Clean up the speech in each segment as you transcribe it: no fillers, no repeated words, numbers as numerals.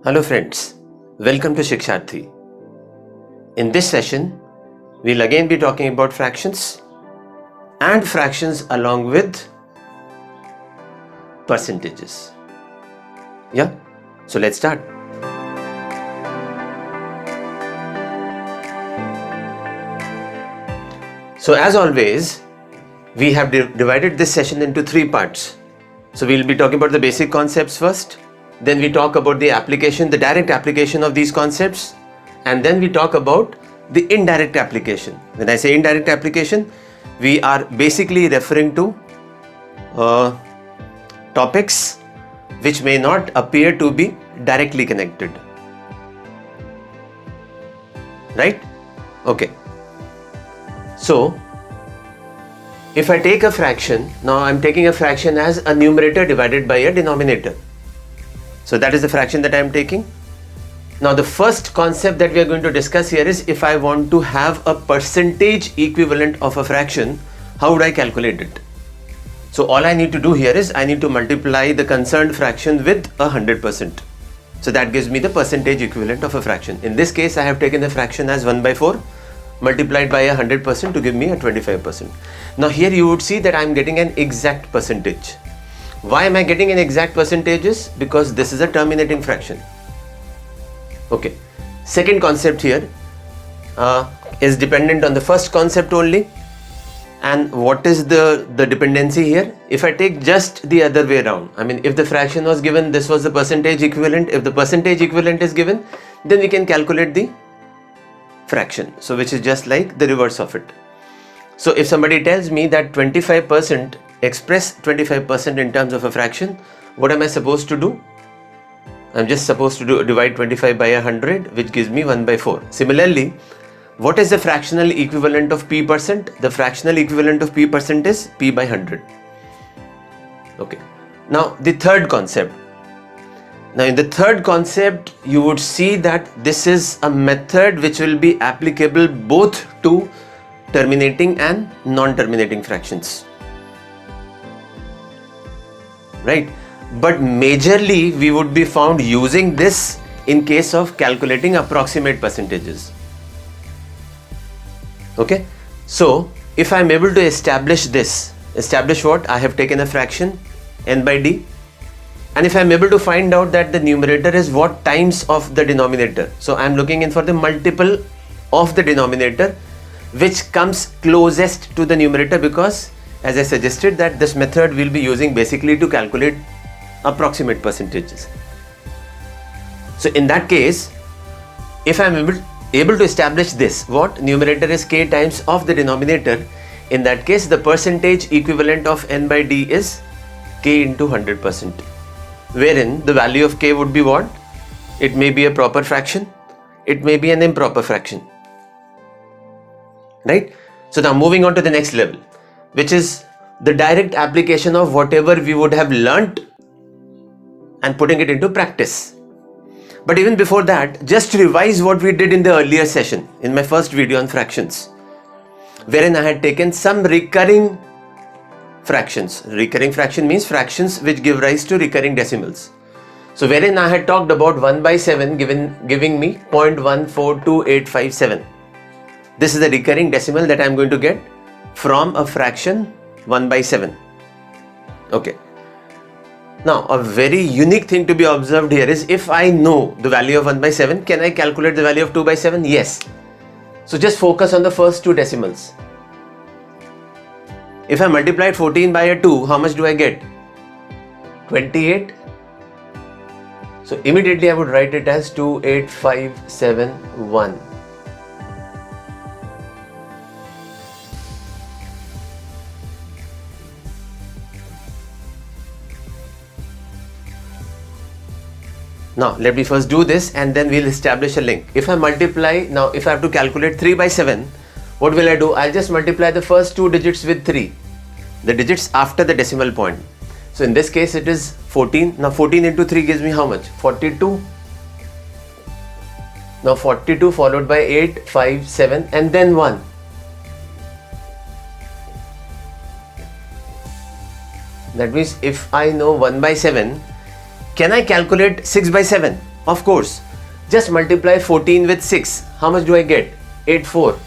Hello friends, welcome to Shiksharthi. In this session, we'll again be talking about fractions and fractions along with percentages. Yeah, so let's start. So as always, we have divided this session into three parts. So we'll be talking about the basic concepts first, then we talk about the application, the direct application of these concepts, and then we talk about the indirect application. When I say indirect application, we are basically referring to topics which may not appear to be directly connected. Right? Okay. So, if I take a fraction, now I'm taking a fraction as a numerator divided by a denominator. So that is the fraction that I am taking. Now the first concept that we are going to discuss here is if I want to have a percentage equivalent of a fraction, how would I calculate it? So all I need to do here is I need to multiply the concerned fraction with 100%. So that gives me the percentage equivalent of a fraction. In this case, I have taken the fraction as 1/4 multiplied by 100% to give me a 25%. Now here you would see that I am getting an exact percentage. Why am I getting an exact percentages? Because this is a terminating fraction. Okay. Second concept here is dependent on the first concept only. And what is the dependency here? If I take just the other way around, I mean, if the fraction was given, this was the percentage equivalent. If the percentage equivalent is given, then we can calculate the fraction. So which is just like the reverse of it. So if somebody tells me that 25%, express 25% in terms of a fraction, what am I supposed to do? I'm just supposed to divide 25 by 100, which gives me 1/4. Similarly, what is the fractional equivalent of p%? The fractional equivalent of p% is p by 100. Okay. Now the third concept. Now in the third concept, you would see that this is a method which will be applicable both to terminating and non-terminating fractions. Right? But majorly we would be found using this in case of calculating approximate percentages. Okay? So if I am able to establish this, establish what? I have taken a fraction n by d, and if I am able to find out that the numerator is what times of the denominator, so I am looking in for the multiple of the denominator which comes closest to the numerator, because as I suggested that this method we'll be using basically to calculate approximate percentages. So in that case, if I am able to establish this, what numerator is k times of the denominator, in that case the percentage equivalent of n by d is k into 100%, wherein the value of k would be what? It may be a proper fraction, it may be an improper fraction. Right? So now moving on to the next level, which is the direct application of whatever we would have learnt and putting it into practice. But even before that, just revise what we did in the earlier session, in my first video on fractions, wherein I had taken some recurring fractions. Recurring fraction means fractions which give rise to recurring decimals. So wherein I had talked about 1/7 giving me 0.142857. This is the recurring decimal that I am going to get from a fraction 1/7. Okay. Now a very unique thing to be observed here is if I know the value of 1/7, can I calculate the value of 2/7? Yes. So just focus on the first two decimals. If I multiply 14 by a 2, how much do I get? 28. So immediately I would write it as 28571. Now let me first do this and then we'll establish a link. If I multiply, now if I have to calculate 3/7, what will I do? I'll just multiply the first two digits with 3, the digits after the decimal point. So in this case it is 14. Now 14 into 3 gives me how much? 42. Now 42 followed by 8, 5, 7 and then 1. That means if I know 1/7, can I calculate 6/7? Of course, just multiply 14 with 6. How much do I get? 8/4.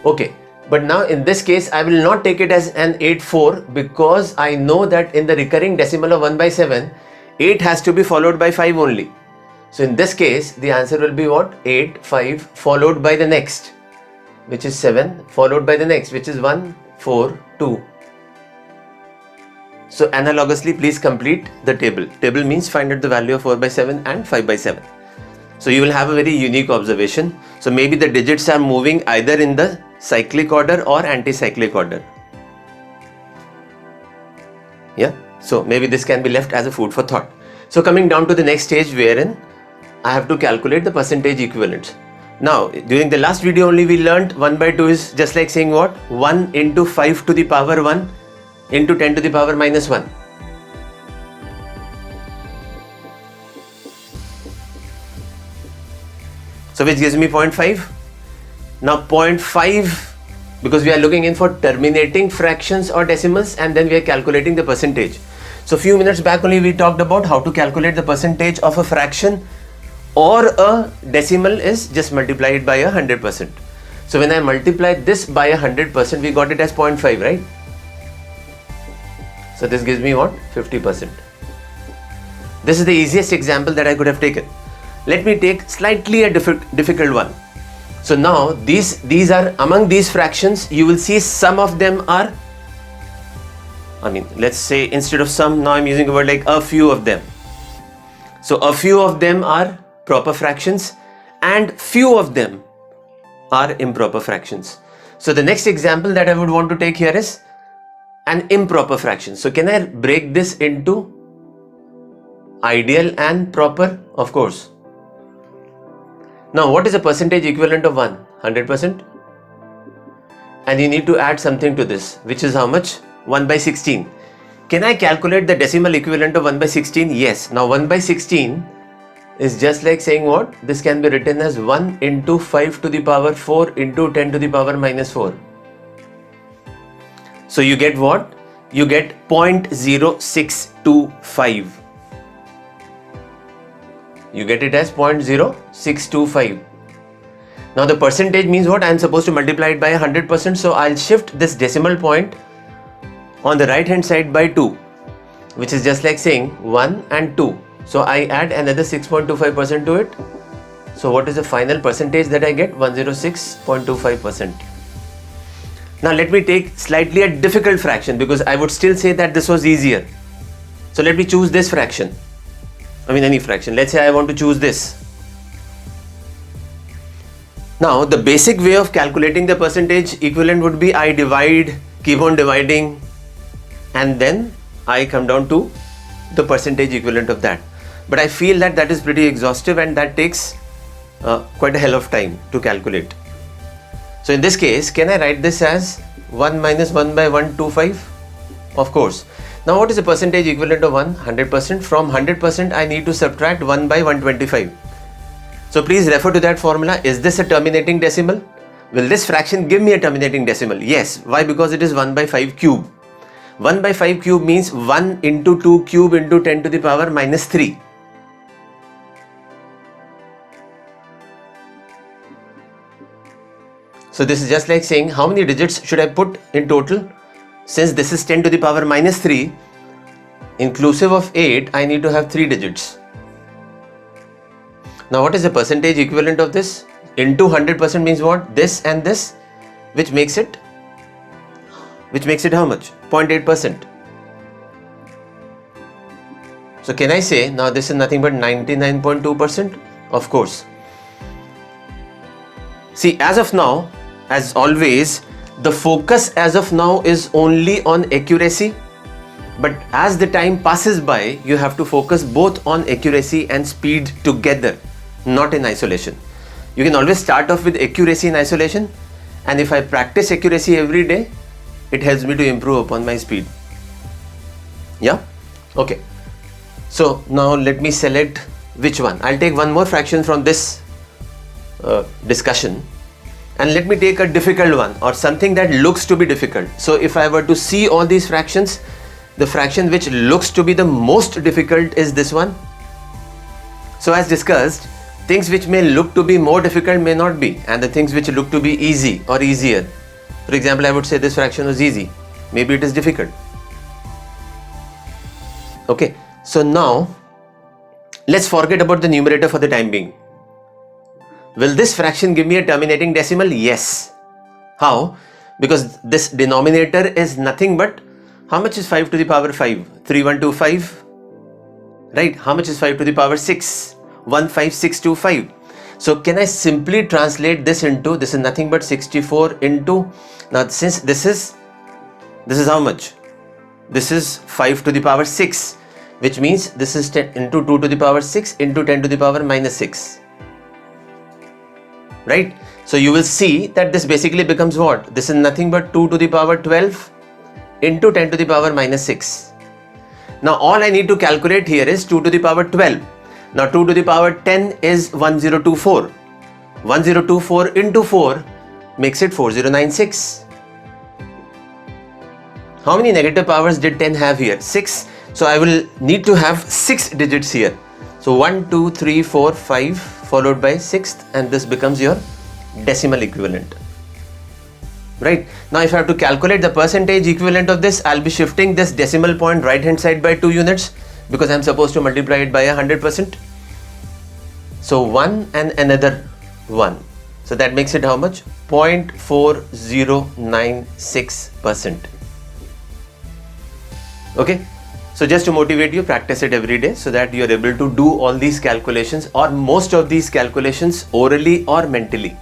Okay, but now in this case, I will not take it as an 8/4 because I know that in the recurring decimal of 1/7, 8 has to be followed by 5 only. So in this case, the answer will be what? 8, 5 followed by the next, which is 7, followed by the next, which is 1, 4, 2. So analogously, please complete the table. Table means find out the value of 4/7 and 5/7. So you will have a very unique observation. So maybe the digits are moving either in the cyclic order or anti-cyclic order. Yeah. So maybe this can be left as a food for thought. So coming down to the next stage wherein I have to calculate the percentage equivalents. Now, during the last video only we learnt 1/2 is just like saying what? 1 into 5 to the power 1 into 10 to the power minus 1. So which gives me 0.5. Now 0.5, because we are looking in for terminating fractions or decimals, and then we are calculating the percentage. So few minutes back only we talked about how to calculate the percentage of a fraction or a decimal is just multiply it by 100%. So when I multiply this by 100%, we got it as 0.5, right? So this gives me what? 50%. This is the easiest example that I could have taken. Let me take slightly a difficult one. So now these are among these fractions, you will see some of them are, let's say instead of some, now I'm using a word like a few of them. So a few of them are proper fractions and few of them are improper fractions. So the next example that I would want to take here is an improper fraction. So can I break this into ideal and proper? Of course. Now what is the percentage equivalent of 1? 100%. And you need to add something to this, which is how much? 1/16. Can I calculate the decimal equivalent of 1/16? Yes. Now 1/16 is just like saying what? This can be written as 1 into 5 to the power 4 into 10 to the power minus 4. So you get what? You get 0.0625. You get it as 0.0625. Now the percentage means what? I am supposed to multiply it by 100%. So I'll shift this decimal point on the right hand side by 2, which is just like saying 1 and 2. So I add another 6.25% to it. So what is the final percentage that I get? 106.25%. Now let me take slightly a difficult fraction, because I would still say that this was easier. So let me choose this fraction. Any fraction. Let's say I want to choose this. Now the basic way of calculating the percentage equivalent would be I divide, keep on dividing, and then I come down to the percentage equivalent of that. But I feel that that is pretty exhaustive and that takes quite a hell of time to calculate. So in this case, can I write this as 1 minus 1/125? Of course. Now what is the percentage equivalent of 1? 100%. From 100% I need to subtract 1/125. So please refer to that formula. Is this a terminating decimal? Will this fraction give me a terminating decimal? Yes. Why? Because it is 1/5 cube. 1/5 cube means 1 into 2 cube into 10 to the power minus 3. So this is just like saying how many digits should I put in total? Since this is 10 to the power minus 3, inclusive of 8, I need to have 3 digits. Now what is the percentage equivalent of this? Into 100% means what? This and this, which makes it how much? 0.8%. So can I say now this is nothing but 99.2%? Of course. See, as of now, as always, the focus as of now is only on accuracy, but as the time passes by, you have to focus both on accuracy and speed together, not in isolation. You can always start off with accuracy in isolation, and if I practice accuracy every day, it helps me to improve upon my speed. Yeah? Okay. So now let me select which one. I'll take one more fraction from this discussion, and let me take a difficult one or something that looks to be difficult. So if I were to see all these fractions, the fraction which looks to be the most difficult is this one. So as discussed, things which may look to be more difficult may not be, and the things which look to be easy or easier. For example, I would say this fraction was easy. Maybe it is difficult. Okay, so now let's forget about the numerator for the time being. Will this fraction give me a terminating decimal? Yes. How? Because this denominator is nothing but, how much is 5 to the power 5? 3125. Right? How much is 5 to the power 6? 15625. So can I simply translate this into, this is nothing but 64 into, now since this is how much? This is 5 to the power 6, which means this is 10 into 2 to the power 6 into 10 to the power minus 6. Right? So you will see that this basically becomes what? This is nothing but 2 to the power 12 into 10 to the power minus 6. Now all I need to calculate here is 2 to the power 12. Now 2 to the power 10 is 1024. 1024 into 4 makes it 4096. How many negative powers did 10 have here? 6. So I will need to have 6 digits here. So 1, 2, 3, 4, 5 followed by 6th, and this becomes your decimal equivalent. Right? Now if I have to calculate the percentage equivalent of this, I'll be shifting this decimal point right hand side by 2 units because I'm supposed to multiply it by 100%. So 1 and another 1. So that makes it how much? 0.4096%. Okay? So just to motivate you, practice it every day so that you are able to do all these calculations or most of these calculations orally or mentally.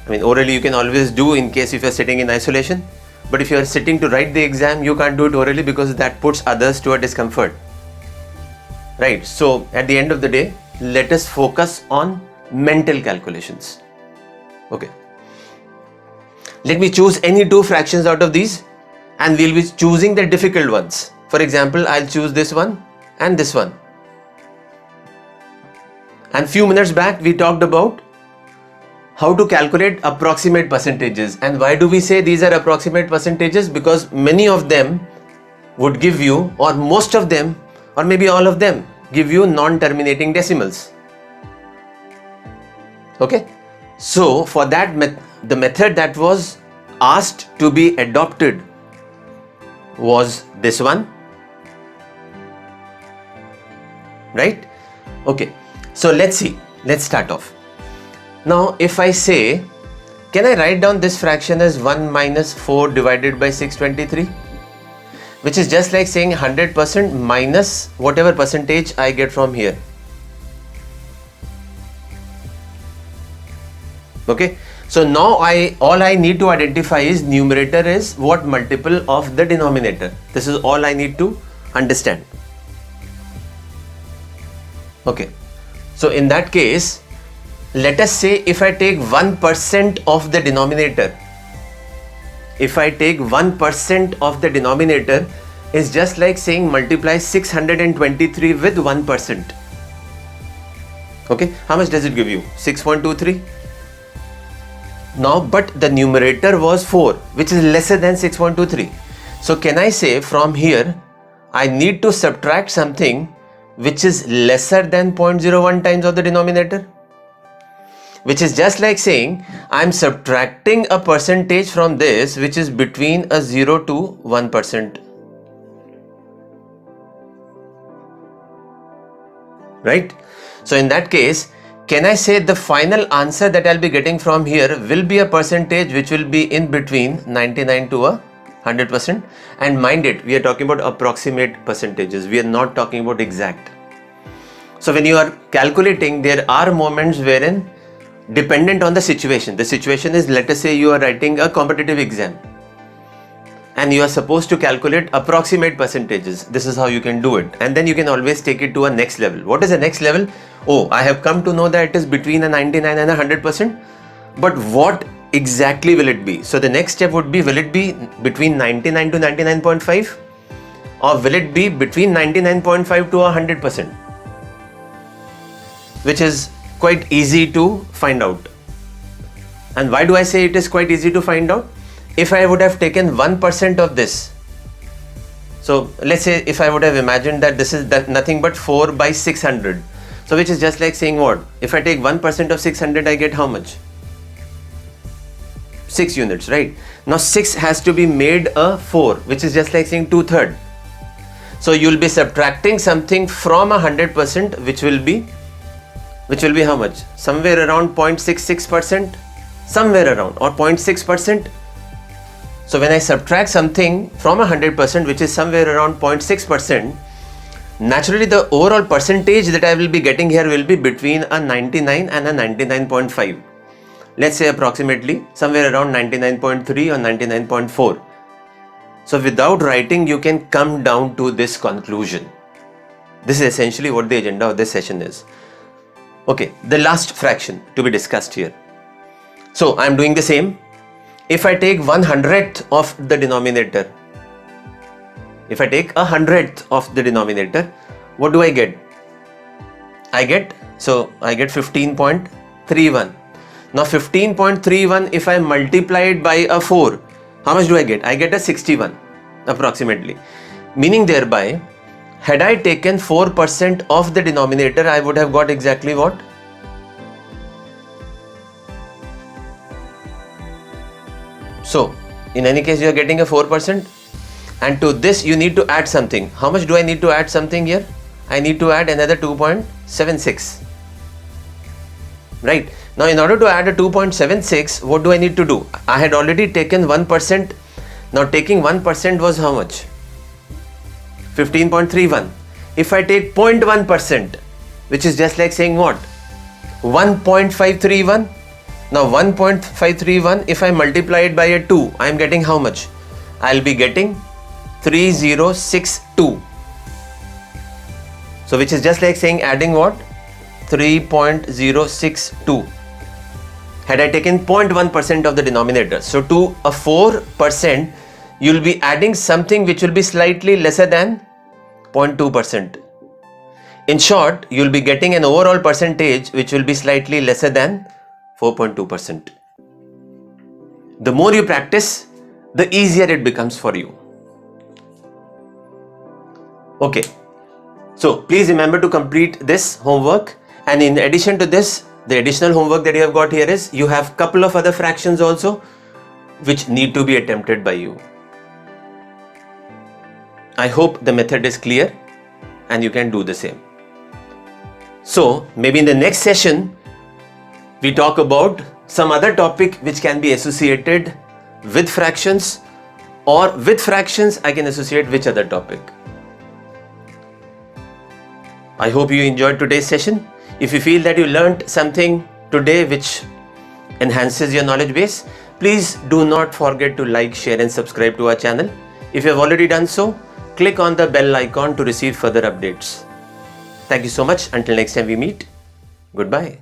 I mean, orally you can always do in case if you are sitting in isolation, but if you are sitting to write the exam, you can't do it orally because that puts others to a discomfort. Right? So at the end of the day, let us focus on mental calculations. Okay. Let me choose any 2 fractions out of these and we'll be choosing the difficult ones. For example, I'll choose this one and this one. And few minutes back we talked about how to calculate approximate percentages. And why do we say these are approximate percentages? Because many of them would give you, or most of them, or maybe all of them, give you non-terminating decimals. Okay? So for that, the method that was asked to be adopted was this one. Right? Okay. So let's see. Let's start off. Now if I say, can I write down this fraction as 1 minus 4 divided by 623? Which is just like saying 100% minus whatever percentage I get from here. Okay. So now all I need to identify is numerator is what multiple of the denominator. This is all I need to understand. Okay. So in that case, let us say if I take 1% of the denominator, if I take 1% of the denominator, is just like saying multiply 623 with 1%. Okay, how much does it give you? 6.23. Now, but the numerator was 4, which is lesser than 6.23. So can I say from here, I need to subtract something which is lesser than 0.01 times of the denominator? Which is just like saying I'm subtracting a percentage from this which is between a 0 to 1%. Right? So in that case, can I say the final answer that I'll be getting from here will be a percentage which will be in between 99 to 100%? And mind it, we are talking about approximate percentages. We are not talking about exact. So when you are calculating, there are moments wherein dependent on the situation. The situation is, let us say you are writing a competitive exam and you are supposed to calculate approximate percentages. This is how you can do it. And then you can always take it to a next level. What is the next level? Oh, I have come to know that it is between a 99 and a 100%. But what exactly will it be? So the next step would be, will it be between 99 to 99.5? Or will it be between 99.5 to 100%? Which is quite easy to find out. And why do I say it is quite easy to find out? If I would have taken 1% of this, So let's say if I would have imagined that this is nothing but 4 by 600. So which is just like saying what? If I take 1% of 600, I get how much? 6 units, right? Now 6 has to be made a 4, which is just like saying 2/3. So you'll be subtracting something from 100%, which will be how much? Somewhere around 0.66%, somewhere around, or 0.6%. So when I subtract something from 100%, which is somewhere around 0.6%, naturally the overall percentage that I will be getting here will be between a 99 and a 99.5. Let's say approximately somewhere around 99.3 or 99.4. So without writing, you can come down to this conclusion. This is essentially what the agenda of this session is. Okay, the last fraction to be discussed here. So I am doing the same. If I take 1/100th of the denominator, if I take 1/100th of the denominator, what do I get? I get 15.31. Now 15.31, if I multiply it by a 4, how much do I get? I get a 61 approximately. Meaning thereby, had I taken 4% of the denominator, I would have got exactly what? So in any case, you are getting a 4%, and to this you need to add something. How much do I need to add something here? I need to add another 2.76. Right? Now in order to add a 2.76, what do I need to do? I had already taken 1%. Now taking 1% was how much? 15.31. If I take 0.1%, which is just like saying what? 1.531. Now 1.531, if I multiply it by a 2, I am getting how much? I'll be getting 3062. So which is just like saying adding what? 3.062. Had I taken 0.1% of the denominator, so to a 4%, you'll be adding something which will be slightly lesser than 0.2%. In short, you'll be getting an overall percentage which will be slightly lesser than 4.2%. The more you practice, the easier it becomes for you. Okay, so please remember to complete this homework, and in addition to this, the additional homework that you have got here is you have couple of other fractions also which need to be attempted by you. I hope the method is clear and you can do the same. So maybe in the next session, we talk about some other topic which can be associated with fractions, or with fractions I can associate which other topic. I hope you enjoyed today's session. If you feel that you learned something today which enhances your knowledge base, please do not forget to like, share and subscribe to our channel. If you have already done so, click on the bell icon to receive further updates. Thank you so much. Until next time we meet. Goodbye.